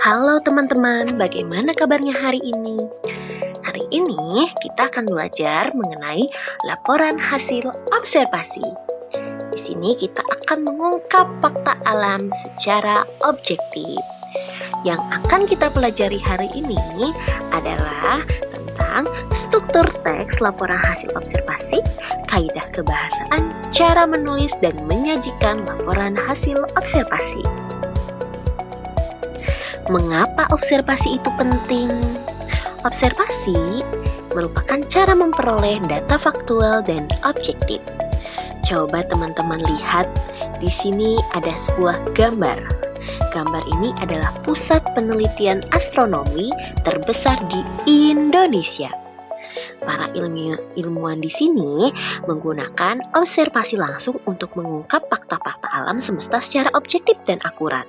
Halo teman-teman, bagaimana kabarnya hari ini? Hari ini kita akan belajar mengenai laporan hasil observasi. Di sini kita akan mengungkap fakta alam secara objektif. Yang akan kita pelajari hari ini adalah tentang struktur teks laporan hasil observasi, kaidah kebahasaan, cara menulis dan menyajikan laporan hasil observasi. Mengapa observasi itu penting? Observasi merupakan cara memperoleh data faktual dan objektif. Coba teman-teman lihat, di sini ada sebuah gambar. Gambar ini adalah pusat penelitian astronomi terbesar di Indonesia. Para ilmuwan di sini menggunakan observasi langsung untuk mengungkap fakta-fakta alam semesta secara objektif dan akurat.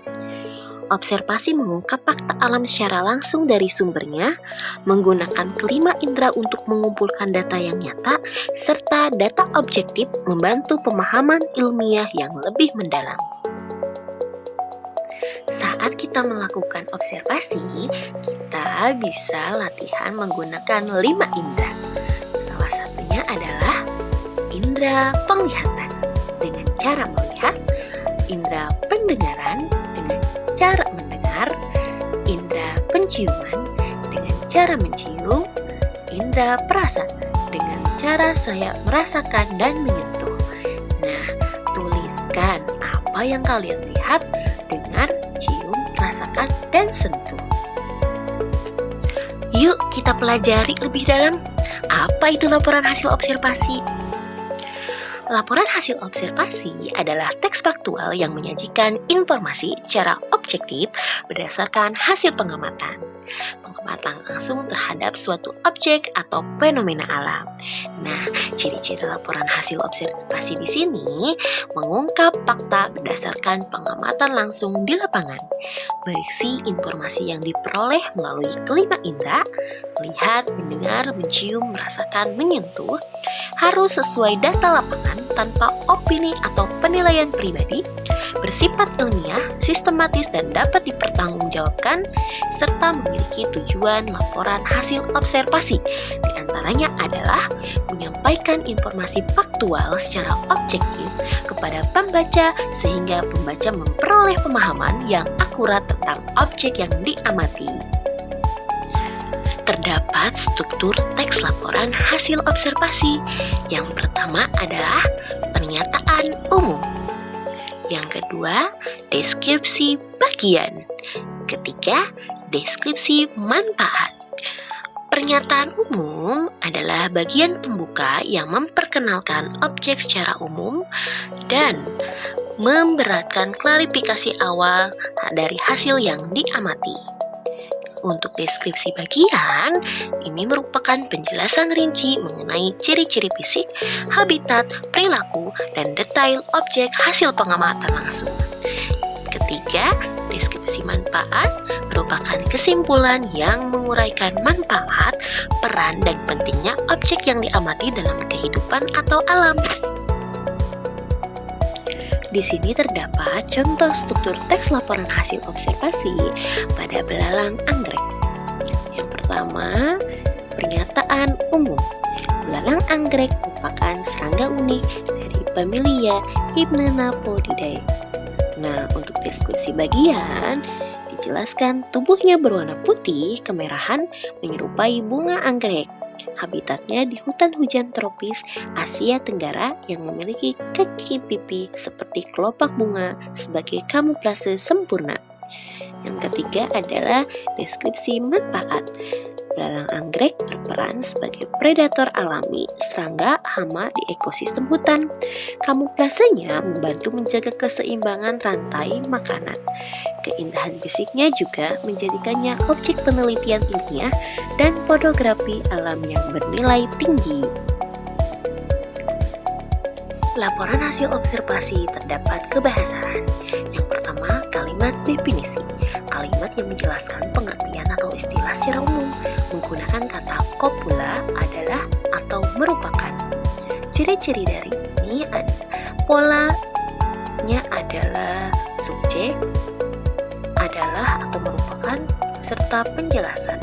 Observasi mengungkap fakta alam secara langsung dari sumbernya, menggunakan kelima indera untuk mengumpulkan data yang nyata, serta data objektif membantu pemahaman ilmiah yang lebih mendalam. Saat kita melakukan observasi, kita bisa latihan menggunakan 5 indera. Salah satunya adalah indera penglihatan dengan cara melihat, indera pendengaran dengan cara mendengar, indera penciuman dengan cara mencium, indera perasa dengan cara saya merasakan dan menyentuh. Nah, tuliskan apa yang kalian lihat, dengar, cium, rasakan, dan sentuh. Yuk kita pelajari lebih dalam. Apa itu laporan hasil observasi? Laporan hasil observasi adalah teks faktual yang menyajikan informasi secara objektif berdasarkan hasil pengamatan. Pengamatan langsung terhadap suatu objek atau fenomena alam. Nah, ciri-ciri laporan hasil observasi di sini mengungkap fakta berdasarkan pengamatan langsung di lapangan. Berisi informasi yang diperoleh melalui kelima indera, melihat, mendengar, mencium, merasakan, menyentuh, harus sesuai data lapangan tanpa opini atau penilaian pribadi, bersifat ilmiah, sistematis dan dapat dipertanggungjawabkan, serta memiliki tujuan laporan hasil observasi. Di antaranya adalah menyampaikan informasi faktual secara objektif kepada pembaca sehingga pembaca memperoleh pemahaman yang akurat tentang objek yang diamati. Terdapat struktur teks laporan hasil observasi. Yang pertama adalah pernyataan umum. Yang kedua, deskripsi bagian. Ketiga, deskripsi manfaat. Pernyataan umum adalah bagian pembuka yang memperkenalkan objek secara umum dan memberatkan klarifikasi awal dari hasil yang diamati. Untuk deskripsi bagian, ini merupakan penjelasan rinci mengenai ciri-ciri fisik, habitat, perilaku, dan detail objek hasil pengamatan langsung. Ketiga, deskripsi manfaat merupakan kesimpulan yang menguraikan manfaat, peran, dan pentingnya objek yang diamati dalam kehidupan atau alam. Di sini terdapat contoh struktur teks laporan hasil observasi pada belalang anggrek. Yang pertama, pernyataan umum. Belalang anggrek merupakan serangga unik dari familia Hypnenapodidae. Nah, untuk deskripsi bagian, dijelaskan tubuhnya berwarna putih kemerahan menyerupai bunga anggrek. Habitatnya di hutan hujan tropis Asia Tenggara yang memiliki kaki pipi seperti kelopak bunga sebagai kamuflase sempurna. Yang ketiga adalah deskripsi manfaat. Belalang anggrek berperan sebagai predator alami serangga hama di ekosistem hutan. Kamuflasenya membantu menjaga keseimbangan rantai makanan. Keindahan fisiknya juga menjadikannya objek penelitian ilmiah dan fotografi alam yang bernilai tinggi. Laporan hasil observasi terdapat kebahasaan. Yang pertama, kalimat definisi. Kalimat yang menjelaskan pengertian atau istilah secara umum menggunakan kata copula adalah atau merupakan. Ciri-ciri dari ini polanya adalah subjek, adalah atau merupakan, serta penjelasan.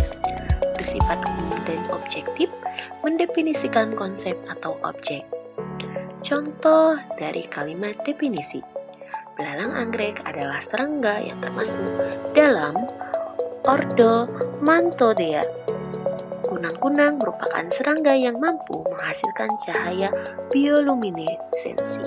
Bersifat umum dan objektif, mendefinisikan konsep atau objek. Contoh dari kalimat definisi. Belalang anggrek adalah serangga yang termasuk dalam ordo Mantodea. Kunang-kunang merupakan serangga yang mampu menghasilkan cahaya bioluminesensi.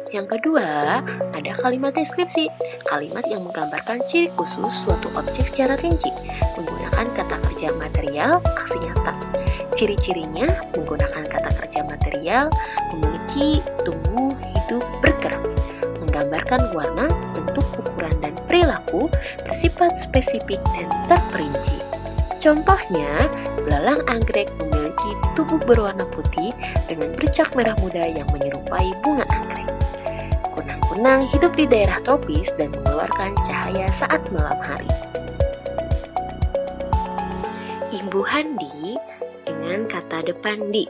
Yang kedua, ada kalimat deskripsi. Kalimat yang menggambarkan ciri khusus suatu objek secara rinci, menggunakan kata kerja material, aksi nyata. Ciri-cirinya menggunakan kata kerja material, memiliki, tumbuh, hidup, bergerak. Menggambarkan warna, bentuk, ukuran, dan perilaku bersifat spesifik dan terperinci. Contohnya, belalang anggrek memiliki tubuh berwarna putih dengan bercak merah muda yang menyerupai bunga anggrek. Kunang-kunang hidup di daerah tropis dan mengeluarkan cahaya saat malam hari. Imbuhan di dengan kata depan di.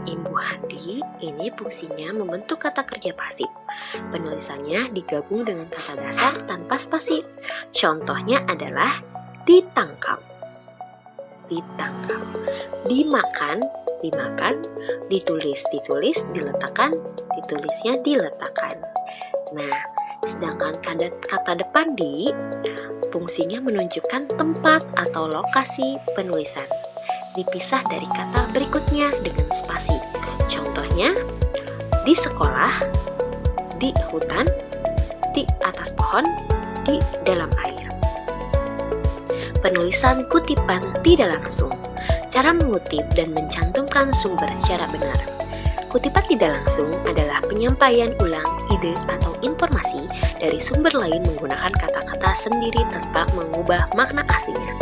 Imbuhan di ini fungsinya membentuk kata kerja pasif. Penulisannya digabung dengan kata dasar tanpa spasi. Contohnya adalah ditangkap. Ditangkap, dimakan, ditulis, diletakkan, ditulisnya diletakkan. Nah, sedangkan kata depan di fungsinya menunjukkan tempat atau lokasi penulisan, dipisah dari kata berikutnya dengan spasi. Contohnya, di sekolah, di hutan, di atas pohon, di dalam air. Penulisan kutipan tidak langsung. Cara mengutip dan mencantumkan sumber secara benar. Kutipan tidak langsung adalah penyampaian ulang ide atau informasi dari sumber lain menggunakan kata-kata sendiri tanpa mengubah makna aslinya.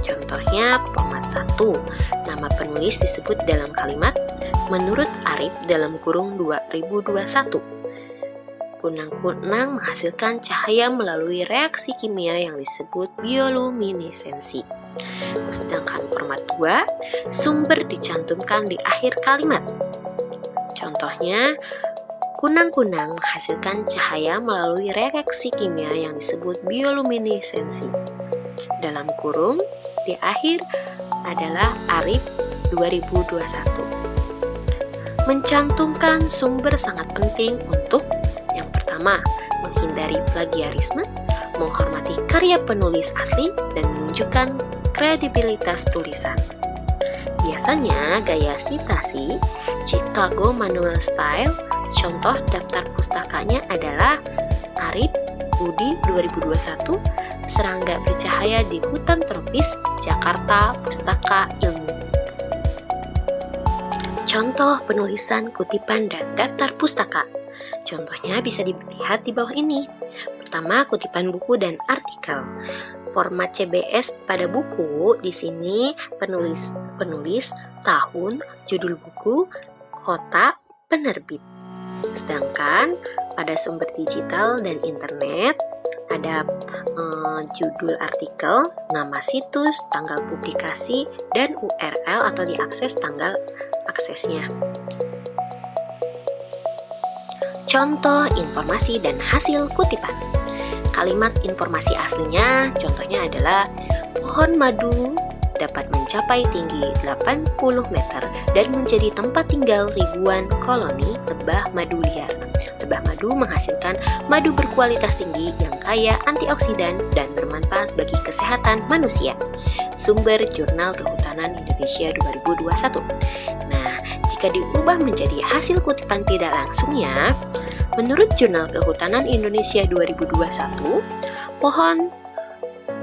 Contohnya format 1. Nama penulis disebut dalam kalimat menurut Arif dalam kurung 2021. Kunang-kunang menghasilkan cahaya melalui reaksi kimia yang disebut bioluminesensi. Sedangkan format 2, sumber dicantumkan di akhir kalimat. Contohnya, kunang-kunang menghasilkan cahaya melalui reaksi kimia yang disebut bioluminesensi. Dalam kurung, di akhir adalah Arif 2021. Mencantumkan sumber sangat penting untuk menghindari plagiarisme, menghormati karya penulis asli, dan menunjukkan kredibilitas tulisan. Biasanya gaya sitasi Chicago Manual Style, contoh daftar pustakanya adalah Arif Budi 2021, Serangga Bercahaya di Hutan Tropis, Jakarta, Pustaka Ilmu. Contoh penulisan kutipan dan daftar pustaka. Contohnya bisa dilihat di bawah ini. Pertama, kutipan buku dan artikel. Format CBS pada buku, di sini penulis, tahun, judul buku, kota, penerbit. Sedangkan pada sumber digital dan internet ada judul artikel, nama situs, tanggal publikasi, dan URL atau diakses tanggal aksesnya. Contoh informasi dan hasil kutipan. Kalimat informasi aslinya contohnya adalah pohon madu dapat mencapai tinggi 80 meter dan menjadi tempat tinggal ribuan koloni lebah madu liar. Lebah madu menghasilkan madu berkualitas tinggi yang kaya antioksidan dan bermanfaat bagi kesehatan manusia. Sumber Jurnal Kehutanan Indonesia 2021. Nah, jika diubah menjadi hasil kutipan tidak langsungnya, menurut Jurnal Kehutanan Indonesia 2021, pohon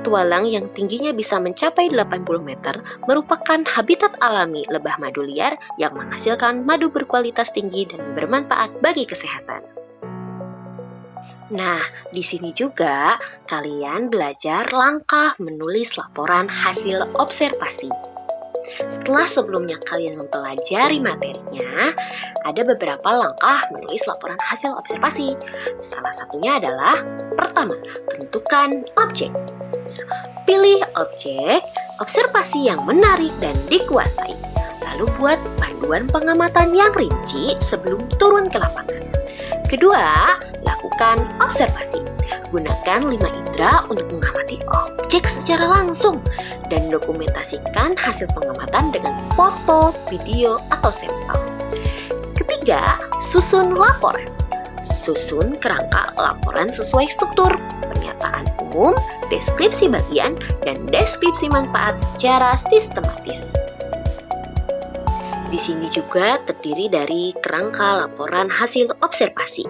tualang yang tingginya bisa mencapai 80 meter merupakan habitat alami lebah madu liar yang menghasilkan madu berkualitas tinggi dan bermanfaat bagi kesehatan. Nah, di sini juga kalian belajar langkah menulis laporan hasil observasi. Setelah sebelumnya kalian mempelajari materinya, ada beberapa langkah menulis laporan hasil observasi. Salah satunya adalah, pertama, tentukan objek. Pilih objek observasi yang menarik dan dikuasai. Lalu buat panduan pengamatan yang rinci sebelum turun ke lapangan. Kedua, lakukan observasi. Gunakan 5 indera untuk mengamati objek objek secara langsung dan dokumentasikan hasil pengamatan dengan foto, video, atau sampel. Ketiga, susun laporan. Susun kerangka laporan sesuai struktur, pernyataan umum, deskripsi bagian, dan deskripsi manfaat secara sistematis. Di sini juga terdiri dari kerangka laporan hasil observasi.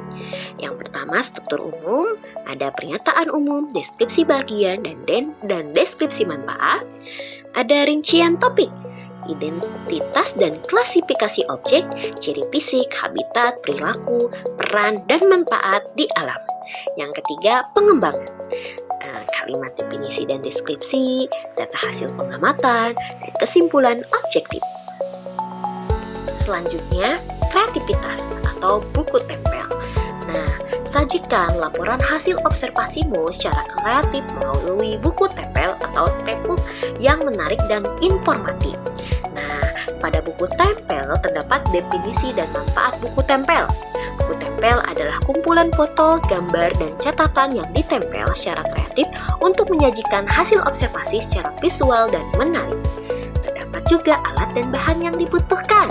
Yang pertama, struktur umum, ada pernyataan umum, deskripsi bagian, dan deskripsi manfaat. Ada rincian topik, identitas dan klasifikasi objek, ciri fisik, habitat, perilaku, peran, dan manfaat di alam. Yang ketiga, pengembangan. Kalimat definisi dan deskripsi, data hasil pengamatan, dan kesimpulan objektif. Selanjutnya, kreativitas atau buku tempel. Nah, sajikan laporan hasil observasimu secara kreatif melalui buku tempel atau scrapbook yang menarik dan informatif. Nah, pada buku tempel terdapat definisi dan manfaat buku tempel. Buku tempel adalah kumpulan foto, gambar, dan catatan yang ditempel secara kreatif untuk menyajikan hasil observasi secara visual dan menarik. Terdapat juga alat dan bahan yang dibutuhkan.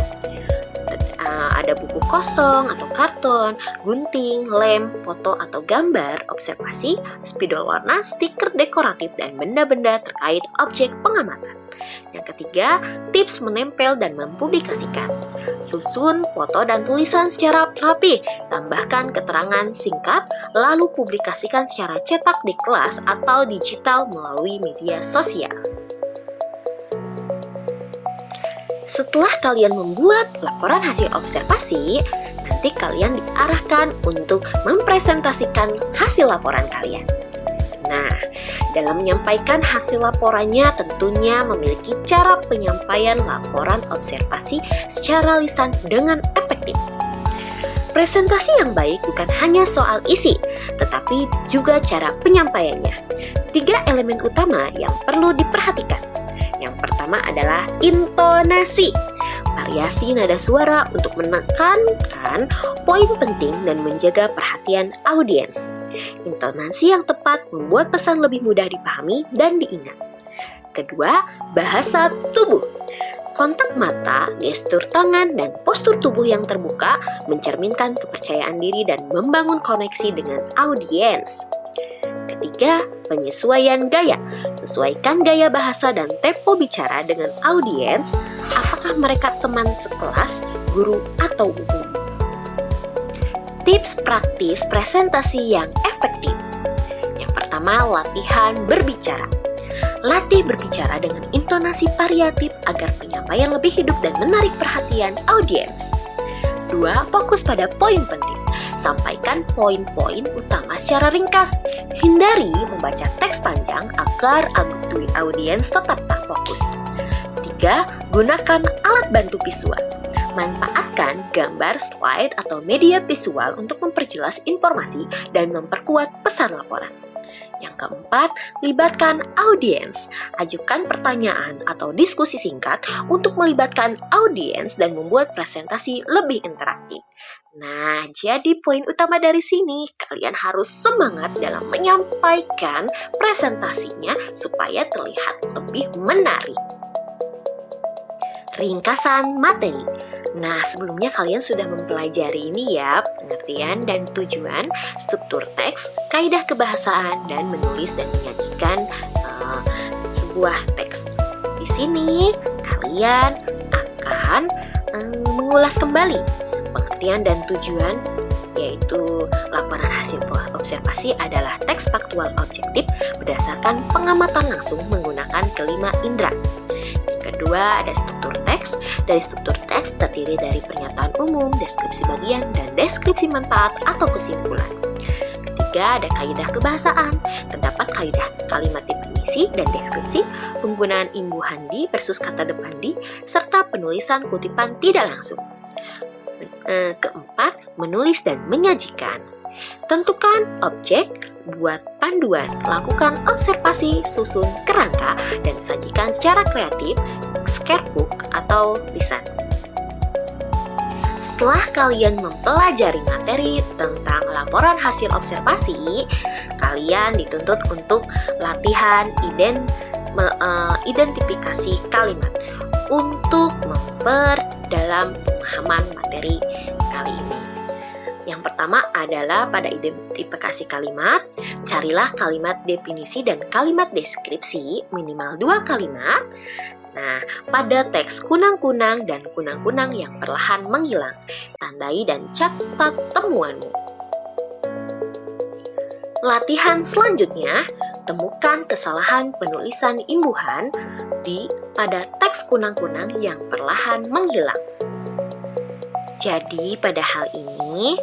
Ada buku kosong atau karton, gunting, lem, foto atau gambar, observasi, spidol warna, stiker dekoratif, dan benda-benda terkait objek pengamatan. Yang ketiga, tips menempel dan mempublikasikan. Susun foto dan tulisan secara rapi, tambahkan keterangan singkat, lalu publikasikan secara cetak di kelas atau digital melalui media sosial. Setelah kalian membuat laporan hasil observasi, nanti kalian diarahkan untuk mempresentasikan hasil laporan kalian. Nah, dalam menyampaikan hasil laporannya tentunya memiliki cara penyampaian laporan observasi secara lisan dengan efektif. Presentasi yang baik bukan hanya soal isi, tetapi juga cara penyampaiannya. 3 elemen utama yang perlu diperhatikan. Yang pertama adalah intonasi. Variasi nada suara untuk menekankan poin penting dan menjaga perhatian audiens. Intonasi yang tepat membuat pesan lebih mudah dipahami dan diingat. Kedua, bahasa tubuh. Kontak mata, gestur tangan, dan postur tubuh yang terbuka mencerminkan kepercayaan diri dan membangun koneksi dengan audiens. Ketiga, penyesuaian gaya. Sesuaikan gaya bahasa dan tempo bicara dengan audiens, apakah mereka teman sekelas, guru, atau umum. Tips praktis presentasi yang efektif. Yang pertama, latihan berbicara. Latih berbicara dengan intonasi variatif agar penyampaian lebih hidup dan menarik perhatian audiens. 2. Fokus pada poin penting. Sampaikan poin-poin utama secara ringkas. Hindari membaca teks panjang agar audiens tetap tak fokus. 3. Gunakan alat bantu visual. Manfaatkan gambar, slide, atau media visual untuk memperjelas informasi dan memperkuat pesan laporan. Yang keempat, libatkan audiens. Ajukan pertanyaan atau diskusi singkat untuk melibatkan audiens dan membuat presentasi lebih interaktif. Nah, jadi poin utama dari sini, kalian harus semangat dalam menyampaikan presentasinya supaya terlihat lebih menarik. Ringkasan materi. Nah, sebelumnya kalian sudah mempelajari ini ya, pengertian dan tujuan, struktur teks, kaidah kebahasaan, dan menulis dan menyajikan sebuah teks. Di sini, kalian akan mengulas kembali pengertian dan tujuan, yaitu laporan hasil observasi adalah teks faktual objektif berdasarkan pengamatan langsung menggunakan kelima indera. Yang kedua ada struktur teks. Dari struktur teks terdiri dari pernyataan umum, deskripsi bagian, dan deskripsi manfaat atau kesimpulan. Ketiga ada kaidah kebahasaan. Terdapat kaidah kalimat definisi dan deskripsi, penggunaan imbuhan di versus kata depan di, serta penulisan kutipan tidak langsung. Keempat, menulis dan menyajikan. Tentukan objek, buat panduan, lakukan observasi, susun kerangka, dan sajikan secara kreatif, scrapbook atau lisan. Setelah kalian mempelajari materi tentang laporan hasil observasi, kalian dituntut untuk latihan identifikasi kalimat untuk memperdalam pemahaman materi kali ini. Yang pertama adalah pada identifikasi kalimat, carilah kalimat definisi dan kalimat deskripsi minimal 2 kalimat. Nah, pada teks kunang-kunang dan kunang-kunang yang perlahan menghilang, tandai dan catat temuanmu. Latihan selanjutnya, temukan kesalahan penulisan imbuhan pada teks kunang-kunang yang perlahan menghilang. Jadi pada hal ini,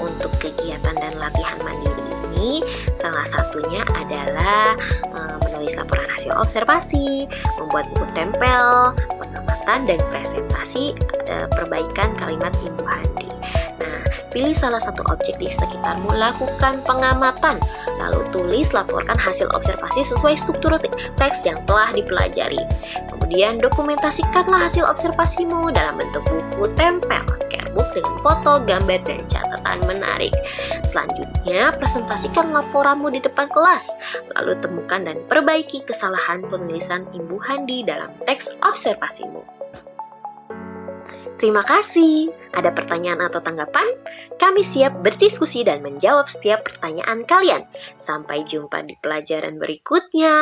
untuk kegiatan dan latihan mandiri ini, salah satunya adalah menulis laporan hasil observasi, membuat buku tempel, pengamatan dan presentasi perbaikan kalimat imbuhan D. Nah, pilih salah satu objek di sekitarmu, lakukan pengamatan, lalu tulis laporkan hasil observasi sesuai struktur teks yang telah dipelajari. Kemudian dokumentasikanlah hasil observasimu dalam bentuk buku tempel, sketchbook dengan foto, gambar, dan catatan menarik. Selanjutnya, presentasikan laporanmu di depan kelas, lalu temukan dan perbaiki kesalahan penulisan imbuhan di dalam teks observasimu. Terima kasih. Ada pertanyaan atau tanggapan? Kami siap berdiskusi dan menjawab setiap pertanyaan kalian. Sampai jumpa di pelajaran berikutnya.